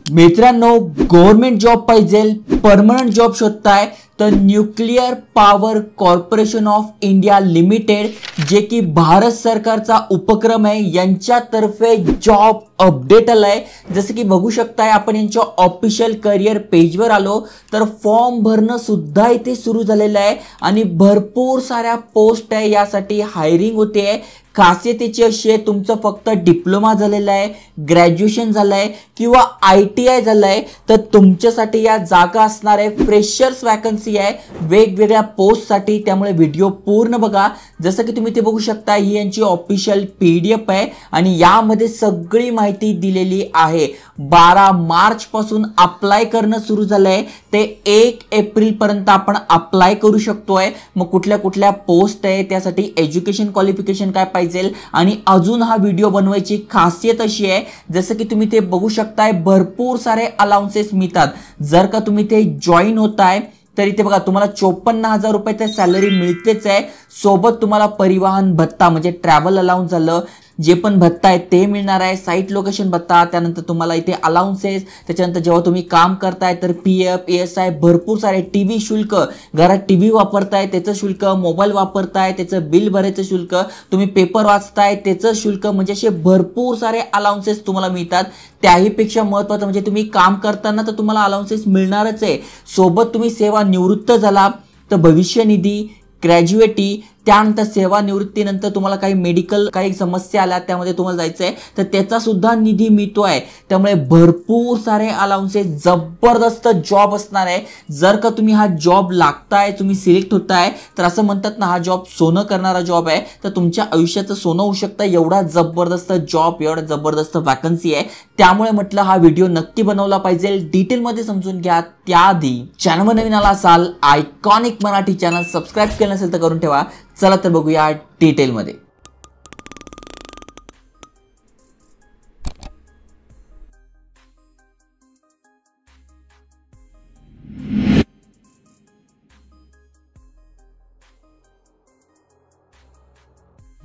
मित्रांनो, government job पाहिजे, permanent job शोधताय तर nuclear power corporation of India limited, जे की भारत सरकारचा उपक्रम आहे, यांच्यातर्फे जॉब अपडेट आलाय। जसं की बघू शकताय आपण यांच्या ऑफिशियल करिअर पेजवर आलो तर फॉर्म भरणं सुद्धा इथे सुरू झालेलं आहे आणि भरपूर साऱ्या पोस्ट आहे, यासाठी हायरिंग होते। खासियतीची अशी आहे, तुमचं फक्त डिप्लोमा झालेला आहे, ग्रॅज्युएशन झालंय किंवा ITI झालंय तर तुमच्यासाठी या जागा असणार आहे। फ्रेशर्स वॅकन्सी आहे वेगवेगळ्या पोस्टसाठी, त्यामुळे व्हिडिओ पूर्ण बघा। जसं की तुम्ही ते बघू शकता, ही यांची ऑफिशियल PDF आहे आणि यामध्ये सगळी माहिती दिलेली आहे। 12 मार्च पासून अप्लाय करणं सुरू झालंय ते 1 एप्रिल पर्यंत आपण अप्लाय करू शकतोय। मग कुठल्या कुठल्या पोस्ट आहे, त्यासाठी एज्युकेशन क्वालिफिकेशन काय पाहिजे आणि अजून हा व्हिडिओ बनवायची खासियत अशी आहे, जसं की तुम्ही ते बघू शकताय भरपूर सारे अलाउन्सेस मिळतात जर का तुम्ही ते जॉईन होताय। तर इथे बघा तुम्हाला 54,000 रुपये ते सॅलरी मिळतेच आहे, सोबत तुम्हाला परिवहन भत्ता म्हणजे ट्रॅव्हल अलाउन्स झालं, जे पण भत्ता आहे ते मिळणार आहे, साइट लोकेशन भत्ता, त्यानंतर तुम्हाला इथे अलाउन्सेस, त्याच्यानंतर जेव्हा तुम्ही काम करताय तर PF ESI, भरपूर सारे टीव्ही शुल्क, घरात टीव्ही वापरताय त्याचं शुल्क, मोबाईल वापरताय त्याचं बिल भरायचं शुल्क, तुम्ही पेपर वाचताय त्याचं शुल्क, म्हणजे असे भरपूर सारे अलाउन्सेस तुम्हाला मिळतात। त्याही पेक्षा महत्त्वाचं म्हणजे तुम्ही काम करताना तर तुम्हाला अलाउन्सेस मिळणारच आहे, सोबत तुम्ही सेवा निवृत्त झाला तर भविष्य निधी, ग्रॅज्युएटी, त्यानंतर सेवानिवृत्तीनंतर तुम्हाला काही मेडिकल काही समस्या आल्या त्यामध्ये तुम्हाला जायचं आहे तर त्याचा सुद्धा निधी मिळतोय। त्यामुळे भरपूर सारे अलाउन्सेस, जबरदस्त जॉब असणार आहे। जर का तुम्ही हा जॉब लागताय, तुम्ही सिलेक्ट होताय तर असं म्हणतात ना, हा जॉब सोनं करणारा जॉब आहे, तर तुमच्या आयुष्याचं सोनं होऊ शकतं, एवढा जबरदस्त जॉब, एवढा जबरदस्त वॅकन्सी आहे। त्यामुळे म्हटलं हा व्हिडिओ नक्की बनवला पाहिजे, डिटेलमध्ये समजून घ्या। त्याआधी चॅनलवर नवीन आला असाल, आयकॉनिक मराठी चॅनल सबस्क्राईब केलं नसेल तर करून ठेवा। चला तर बघूया डिटेलमध्ये।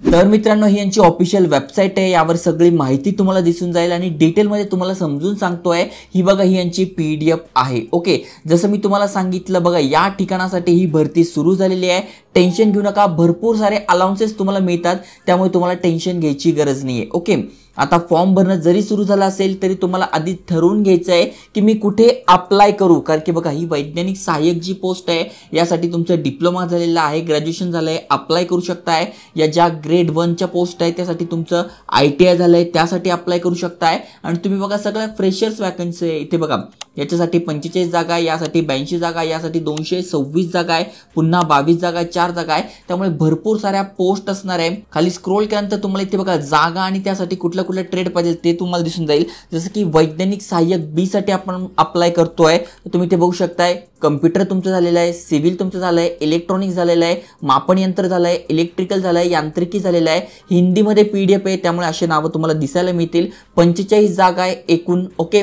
तर मित्रांनो, ही यांची ऑफिशियल वेबसाईट आहे, यावर सगळी माहिती तुम्हाला दिसून जाईल आणि डिटेलमध्ये तुम्हाला समजून सांगतोय। ही बघा, ही यांची PDF आहे। ओके, जसं मी तुम्हाला सांगितलं बघा, या ठिकाणासाठी ही भरती सुरू झालेली आहे। टेन्शन घेऊ नका, भरपूर सारे अलाउन्सेस तुम्हाला मिळतात, त्यामुळे तुम्हाला टेन्शन घ्यायची गरज नाहीये। ओके, आता फॉर्म भरणं जरी सुरू झालं असेल तरी तुम्हाला आधी ठरवून घ्यायचं आहे की मी कुठे अप्लाय करू, कारण की बघा ही वैज्ञानिक सहाय्यक जी पोस्ट आहे यासाठी तुमचं डिप्लोमा झालेला आहे, ग्रॅज्युएशन झालंय, अप्लाय करू शकताय। या ज्या ग्रेड 1च्या पोस्ट आहे त्यासाठी तुमचं ITI झालंय, त्यासाठी अप्लाय करू शकताय। आणि तुम्ही बघा सगळ्या फ्रेशर्स वॅकन्सी आहे इथे बघा, याच्यासाठी 45 जागा आहे, यासाठी 82 जागा आहे, यासाठी 226 जागा आहे, पुन्हा 22 जागा आहे, 4 जागा आहे, त्यामुळे भरपूर साऱ्या पोस्ट असणार आहे। खाली स्क्रोल केल्यानंतर तुम्हाला इथे बघा जागा आणि त्यासाठी कुठलं ट्रेड पाहिजे ते तुम्हाला दिसून जाईल। जसं की वैज्ञानिक सहाय्यक B साठी आपण अप्लाय करतोय, तर तुम्ही ते बघू शकताय। कम्प्युटर तुमचं झालेलं आहे, सिव्हिल तुमचं झालंय, इलेक्ट्रॉनिक्स झालेलं आहे, मापन यंत्र झालंय, इलेक्ट्रिकल झालंय, यांत्रिकी झालेलं आहे, हिंदीमध्ये PDF आहे, त्यामुळे असे नावं तुम्हाला दिसायला मिळतील। 45 जागा आहे एकूण। ओके,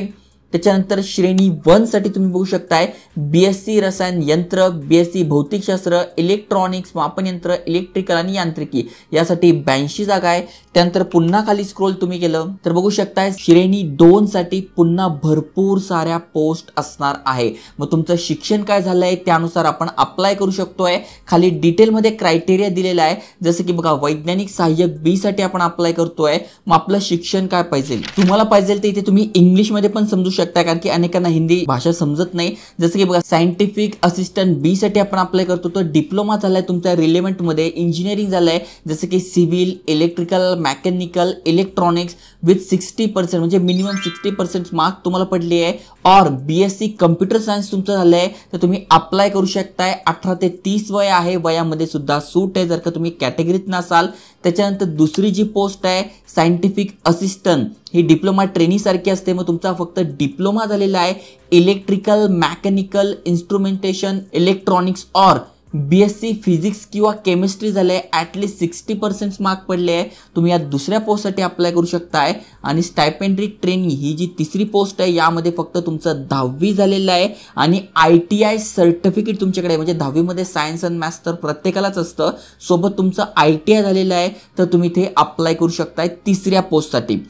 त्याच्यानंतर श्रेणी 1 साठी तुम्ही बघू शकताय BSc रसायन यंत्र, BSc भौतिकशास्त्र, इलेक्ट्रॉनिक्स, मापन यंत्र, इलेक्ट्रिकल आणि यांत्रिकी, यासाठी 82 जागा आहे। त्यानंतर पुन्हा खाली स्क्रोल तुम्ही केलं तर बघू शकताय श्रेणी 2 साठी पुन्हा भरपूर साऱ्या पोस्ट असणार आहे। मग तुमचं शिक्षण काय झालंय त्यानुसार आपण अप्लाय करू शकतोय। खाली डिटेलमध्ये क्रायटेरिया दिलेला आहे, जसं की बघा वैज्ञानिक सहाय्यक B साठी आपण अप्लाय करतोय, मग आपलं शिक्षण काय पाहिजे, तुम्हाला पाहिजे तर इथे तुम्ही इंग्लिशमध्ये पण समजू शकता, कारण की अनेकांना हिंदी भाषा समजत नाही। जसं की बघा सायंटिफिक असिस्टंट B साठी आपण अप्लाय करतो, तो डिप्लोमा झालाय तुमच्या रिलेव्हंट मध्ये, इंजिनिअरिंग झालंय जसं की civil, electrical, mechanical, electronics with 60% म्हणजे मिनिमम 60% मार्क तुम्हाला पडले आहे, और BSc कम्प्युटर सायन्स तुमचं झालंय तर तुम्ही अप्लाय करू शकताय। 18 ते 30 वय आहे, वयामध्ये सुद्धा सूट आहे जर का तुम्ही कॅटेगरीत नसाल। त्याच्यानंतर दुसरी जी पोस्ट आहे सायंटिफिक असिस्टंट, ही डिप्लोमा ट्रेनिंग सारखी असते, मग तुमचा फक्त डिप्लोमा झालेला आहे, इलेक्ट्रिकल, मेकॅनिकल, इन्स्ट्रुमेंटेशन, इलेक्ट्रॉनिक्स और BSc फिजिक्स किंवा केमिस्ट्री झाले, ॲटलिस्ट 60% मार्क पडले आहे, तुम्ही या दुसऱ्या पोस्टसाठी अप्लाय करू शकताय। आणि स्टायपेंडरी ट्रेनिंग ही जी तिसरी पोस्ट आहे, यामध्ये फक्त तुमचं 10वी झालेलं आहे आणि ITI सर्टिफिकेट तुमच्याकडे, म्हणजे 10वीमध्ये सायन्स अँड मॅथ्स तर प्रत्येकालाच असतं, सोबत तुमचं ITI झालेलं आहे तर तुम्ही इथे अप्लाय करू शकताय तिसऱ्या पोस्टसाठी।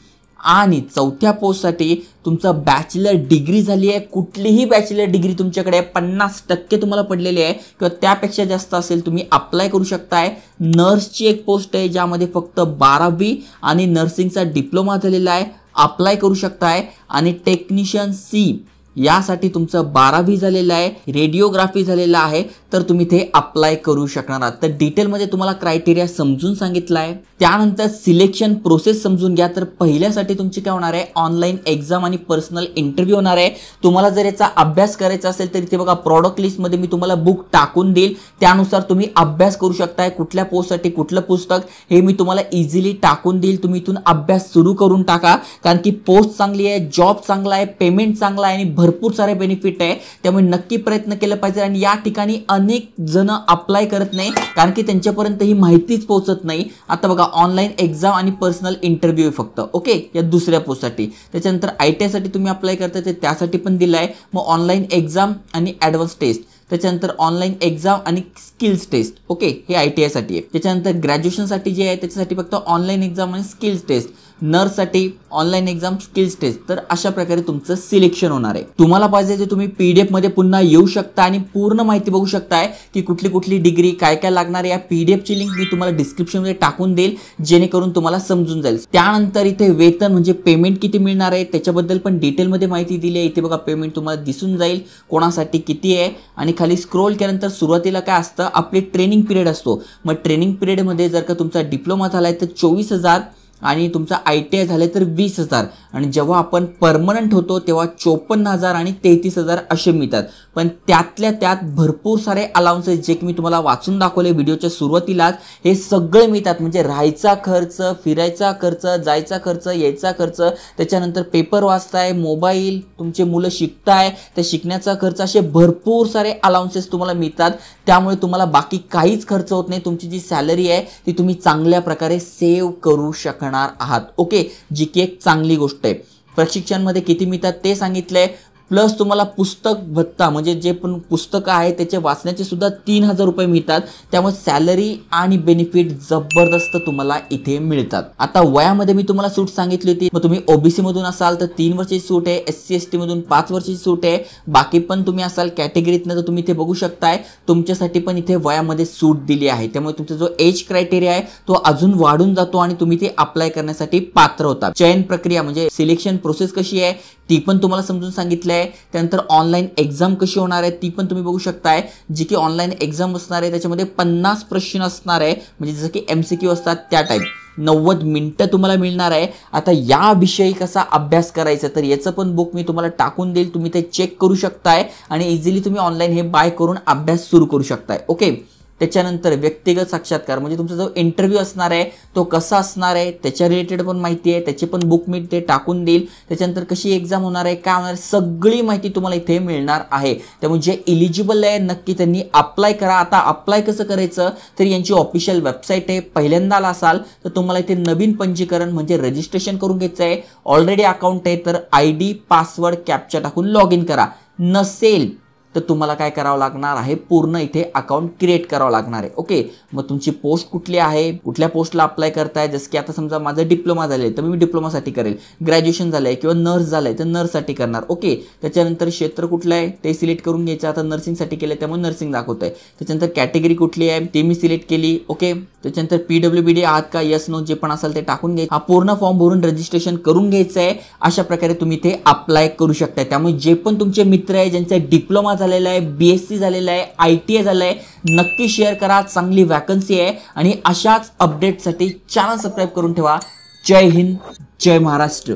आणि चौथ्या पोस्टसाठी तुमचं बॅचलर डिग्री झाली आहे, कुठलीही बॅचलर डिग्री तुमच्याकडे 50% तुम्हाला पडलेली आहे किंवा त्यापेक्षा जास्त असेल, तुम्ही अप्लाय करू शकताय. नर्सची एक पोस्ट आहे ज्यामध्ये फक्त 12वी आणि नर्सिंगचा डिप्लोमा झालेला आहे, अप्लाय करू शकताय. आणि टेक्निशियन सी यासाठी तुमचं 12वी झालेलं आहे, रेडिओग्राफी झालेला आहे, तर तुम्ही ते अप्लाय करू शकणार आहात. तर डिटेलमध्ये तुम्हाला क्रायटेरिया समजून सांगितलं आहे. त्यानंतर सिलेक्शन प्रोसेस समजून घ्या. तर पहिल्यासाठी तुमची काय होणार आहे, ऑनलाईन एक्झाम आणि पर्सनल इंटरव्ह्यू होणार आहे. तुम्हाला जर याचा अभ्यास करायचा असेल तर इथे बघा प्रॉडक्ट लिस्टमध्ये मी तुम्हाला बुक टाकून देईल, त्यानुसार तुम्ही अभ्यास करू शकताय. कुठल्या पोस्टसाठी कुठलं पुस्तक हे मी तुम्हाला इझिली टाकून देईल. तुम्ही इथून अभ्यास सुरू करून टाका, कारण की पोस्ट चांगली आहे, जॉब चांगला आहे, पेमेंट चांगला आहे आणि भरपूर सारे बेनिफिट आहे. त्यामुळे नक्की प्रयत्न केला पाहिजे. आणि या ठिकाणी अनेक जण अप्लाय करत नाही कारण की त्यांच्यापर्यंत ही माहितीच पोहोचत नाही. आता बघा ऑनलाईन एक्झाम आणि पर्सनल इंटरव्ह्यू फक्त, ओके, या दुसऱ्या पोस्टसाठी. त्याच्यानंतर ITI साठी तुम्ही अप्लाय करता ते त्यासाठी पण दिलं आहे. मग ऑनलाईन एक्झाम आणि ॲडव्हान्स टेस्ट, त्याच्यानंतर ऑनलाईन एक्झाम आणि स्किल्स टेस्ट, ओके, हे ITI साठी आहे. त्याच्यानंतर ग्रॅज्युएशनसाठी जे आहे त्याच्यासाठी फक्त ऑनलाईन एक्झाम आणि स्किल्स टेस्ट, नर्ससाठी ऑनलाईन एक्झाम स्किल्स टेस्ट. तर अशा प्रकारे तुमचं सिलेक्शन होणार आहे. तुम्हाला पाहिजे ते तुम्ही PDF मध्ये पुन्हा येऊ शकता आणि पूर्ण माहिती बघू शकताय की कुठली कुठली डिग्री काय काय लागणार आहे. या PDF ची लिंक मी तुम्हाला डिस्क्रिप्शनमध्ये टाकून देईल जेणेकरून तुम्हाला समजून जाईल. त्यानंतर इथे वेतन म्हणजे पेमेंट किती मिळणार आहे त्याच्याबद्दल पण डिटेलमध्ये माहिती दिली आहे. इथे बघा पेमेंट तुम्हाला दिसून जाईल कोणासाठी किती आहे. आणि खाली स्क्रोल केल्यानंतर सुरुवातीला काय असतं, आपली ट्रेनिंग पिरियड असतो. मग ट्रेनिंग पिरियडमध्ये जर का तुमचा डिप्लोमा झालाय तर 24,000 आणि तुमचा ITI झाले तर 20,000. आणि जेव्हा आपण परमनंट होतो तेव्हा 54,000 आणि 33,000 असे मिळतात. पण त्यातल्या त्यात भरपूर सारे अलाउन्सेस जे की मी तुम्हाला वाचून दाखवले व्हिडिओच्या सुरुवातीलाच, हे सगळे मिळतात. म्हणजे राहायचा खर्च, फिरायचा खर्च, जायचा खर्च, यायचा खर्च, त्याच्यानंतर पेपर वाचताय, मोबाईल, तुमचे मुलं शिकताय त्या शिकण्याचा खर्च, असे भरपूर सारे अलाउन्सेस तुम्हाला मिळतात. त्यामुळे तुम्हाला बाकी काहीच खर्च होत नाही. तुमची जी सॅलरी आहे ती तुम्ही चांगल्या प्रकारे सेव्ह करू शकणार आहात, ओके, जी की एक चांगली गोष्ट आहे. प्रशिक्षणमध्ये किती मिळतात ते सांगितलंय. प्लस तुम्हाला पुस्तक भत्ता म्हणजे जे पण पुस्तकं आहे त्याचे वाचण्याचे सुद्धा 3,000 रुपये मिळतात. त्यामुळे सॅलरी आणि बेनिफिट जबरदस्त तुम्हाला इथे मिळतात. आता वयामध्ये मी तुम्हाला सूट सांगितली होती. मग तुम्ही OBC मधून असाल तर 3 वर्षाची सूट आहे, SC ST मधून 5 वर्षाची सूट आहे. बाकी पण तुम्ही असाल कॅटेगरीतनं तर तुम्ही इथे बघू शकताय तुमच्यासाठी पण इथे वयामध्ये सूट दिली आहे. त्यामुळे तुमचा जो एज क्रायटेरिया आहे तो अजून वाढून जातो आणि तुम्ही ते अप्लाय करण्यासाठी पात्र होता. चयन प्रक्रिया म्हणजे सिलेक्शन प्रोसेस कशी आहे ती पण तुम्हाला समजून सांगितलं आहे. त्यानंतर ऑनलाईन एक्झाम कशी होणार आहे ती पण तुम्ही बघू शकताय. जी की ऑनलाईन एक्झाम असणार आहे त्याच्यामध्ये 50 प्रश्न असणार आहे, म्हणजे जसं की MCQ असतात त्या टाईप. 90 मिनिटं तुम्हाला मिळणार आहे. आता याविषयी कसा अभ्यास करायचा तर याचं पण बुक मी तुम्हाला टाकून देईल, तुम्ही ते चेक करू शकताय आणि इझिली तुम्ही ऑनलाईन हे बाय करून अभ्यास सुरू करू शकताय, ओके. त्याच्यानंतर व्यक्तिगत साक्षात्कार म्हणजे तुमचा जो इंटरव्ह्यू असणार आहे तो कसा असणार आहे त्याच्या रिलेटेड पण माहिती आहे, त्याचे पण बुक मी ते टाकून देईल. त्याच्यानंतर कशी एक्झाम होणार आहे, काय होणार आहे, सगळी माहिती तुम्हाला इथे मिळणार आहे. त्यामुळे जे इलिजिबल आहे नक्की त्यांनी अप्लाय करा. आता अप्लाय कसं करायचं तर यांची ऑफिशियल वेबसाईट आहे. पहिल्यांदा आला असाल तर तुम्हाला इथे नवीन पंजीकरण म्हणजे रजिस्ट्रेशन करून घ्यायचं आहे. ऑलरेडी अकाउंट आहे तर ID पासवर्ड कॅप्चा टाकून लॉग इन करा. नसेल तर तुम्हाला काय करावं लागणार आहे, पूर्ण इथे अकाउंट क्रिएट करावं लागणार आहे, ओके. मग तुमची पोस्ट कुठली आहे, कुठल्या पोस्टला अप्लाय करताय, जसं की आता समजा माझं डिप्लोमा झाले तर मी डिप्लोमासाठी करेल, ग्रॅज्युएशन झालंय किंवा नर्स झालंय तर नर्ससाठी करणार, ओके. त्याच्यानंतर क्षेत्र कुठलं आहे ते सिलेक्ट करून घ्यायचं. आता नर्सिंगसाठी केलं त्यामुळे नर्सिंग दाखवत आहे. त्याच्यानंतर कॅटेगरी कुठली आहे ते मी सिलेक्ट केली, ओके. त्याच्यानंतर PWBD आहात का, यस नो जे पण असेल ते टाकून घ्यायचं. हा पूर्ण फॉर्म भरून रजिस्ट्रेशन करून घ्यायचं आहे. अशा प्रकारे तुम्ही ते अप्लाय करू शकता. त्यामुळे जे पण तुमचे मित्र आहे ज्यांचा डिप्लोमा झालेला आहे, BSc झालेला आहे, ITI झालं आहे, नक्की शेअर करा. चांगली वॅकन्सी आहे आणि अशाच अपडेटसाठी चॅनल सबस्क्राईब करून ठेवा. जय हिंद, जय महाराष्ट्र.